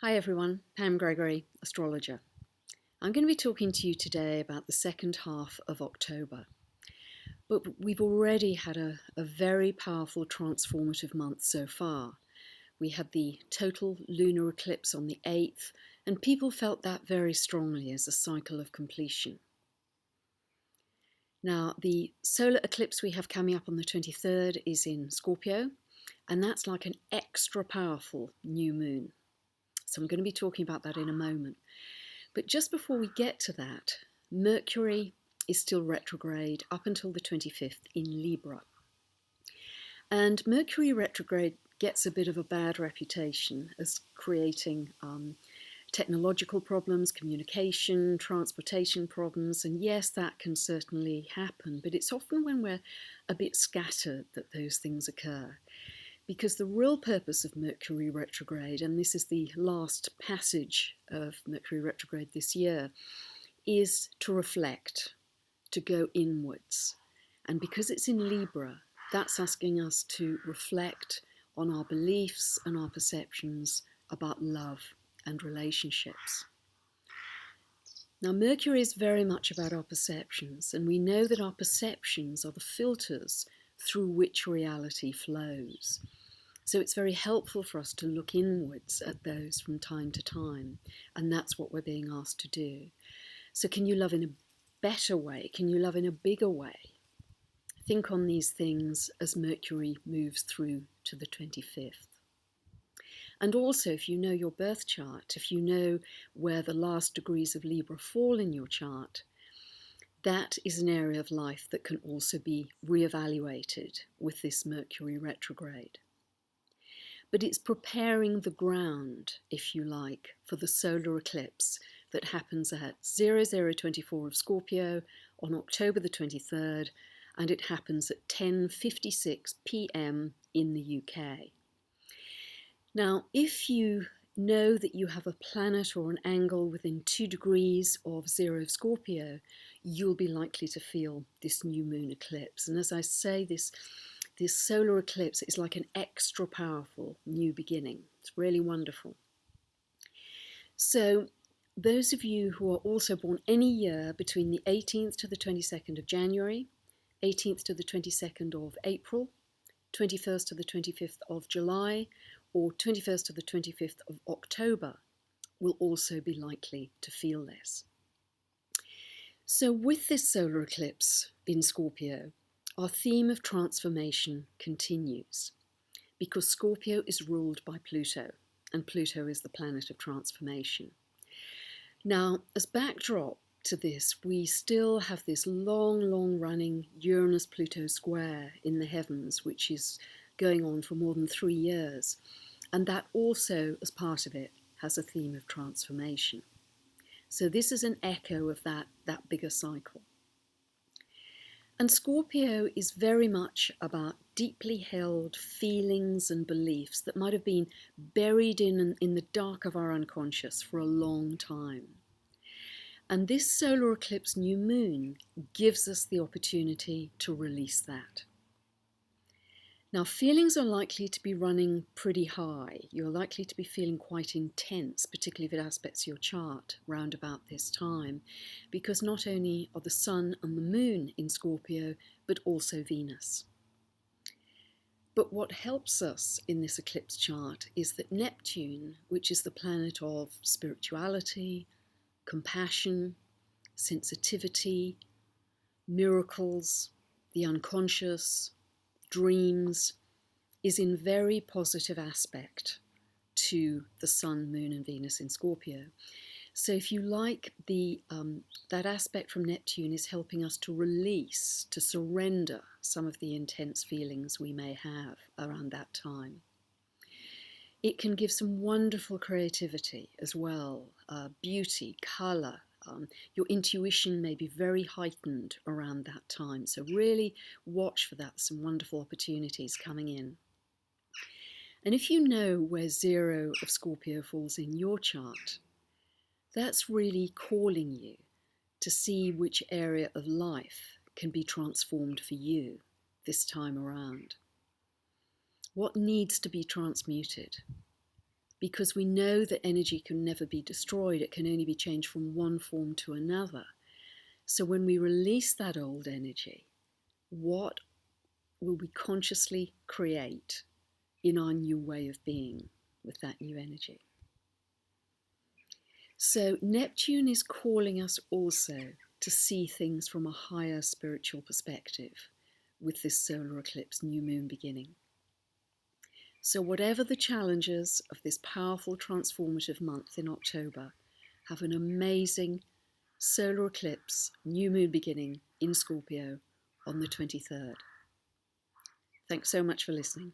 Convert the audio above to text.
Hi everyone, Pam Gregory, astrologer. I'm going to be talking to you today about the second half of October. But we've already had a very powerful transformative month so far. We had the total lunar eclipse on the 8th, and people felt that very strongly as a cycle of completion. Now, the solar eclipse we have coming up on the 23rd is in Scorpio, and that's like an extra powerful new moon. So I'm going to be talking about that in a moment. But just before we get to that, Mercury is still retrograde up until the 25th in Libra. And Mercury retrograde gets a bit of a bad reputation as creating technological problems, communication, transportation problems. And yes, that can certainly happen, but it's often when we're a bit scattered that those things occur. Because the real purpose of Mercury retrograde, and this is the last passage of Mercury retrograde this year, is to reflect, to go inwards. And because it's in Libra, that's asking us to reflect on our beliefs and our perceptions about love and relationships. Now, Mercury is very much about our perceptions, and we know that our perceptions are the filters through which reality flows. So it's very helpful for us to look inwards at those from time to time, and that's what we're being asked to do. So can you love in a better way? Can you love in a bigger way? Think on these things as Mercury moves through to the 25th. And also, if you know your birth chart, if you know where the last degrees of Libra fall in your chart, that is an area of life that can also be reevaluated with this Mercury retrograde. But it's preparing the ground, if you like, for the solar eclipse that happens at 0024 of Scorpio on October the 23rd, and it happens at 10:56 p.m. in the UK. Now, if you know that you have a planet or an angle within 2 degrees of 0 of Scorpio, you'll be likely to feel this new moon eclipse. And as I say, this solar eclipse is like an extra powerful new beginning. It's really wonderful. So those of you who are also born any year between the 18th to the 22nd of January, 18th to the 22nd of April, 21st to the 25th of July, or 21st to the 25th of October will also be likely to feel this. So with this solar eclipse in Scorpio, our theme of transformation continues because Scorpio is ruled by Pluto, and Pluto is the planet of transformation. Now, as backdrop to this, we still have this long running Uranus-Pluto square in the heavens, which is going on for more than 3 years. And that also, as part of it, has a theme of transformation. So this is an echo of that bigger cycle. And Scorpio is very much about deeply held feelings and beliefs that might have been buried in the dark of our unconscious for a long time. And this solar eclipse new moon gives us the opportunity to release that. Now, feelings are likely to be running pretty high. You're likely to be feeling quite intense, particularly if it aspects your chart round about this time, because not only are the Sun and the Moon in Scorpio, but also Venus. But what helps us in this eclipse chart is that Neptune, which is the planet of spirituality, compassion, sensitivity, miracles, the unconscious, dreams, is in very positive aspect to the Sun, Moon and Venus in Scorpio. So if you like, that aspect from Neptune is helping us to release, to surrender some of the intense feelings we may have around that time. It can give some wonderful creativity as well, beauty, colour. Your intuition may be very heightened around that time. So really watch for that, some wonderful opportunities coming in. And if you know where 0 of Scorpio falls in your chart, that's really calling you to see which area of life can be transformed for you this time around. What needs to be transmuted? because we know that energy can never be destroyed. It can only be changed from one form to another. So when we release that old energy, what will we consciously create in our new way of being with that new energy? So Neptune is calling us also to see things from a higher spiritual perspective with this solar eclipse, new moon beginning. So whatever the challenges of this powerful transformative month in October, have an amazing solar eclipse, new moon beginning in Scorpio on the 23rd. Thanks so much for listening.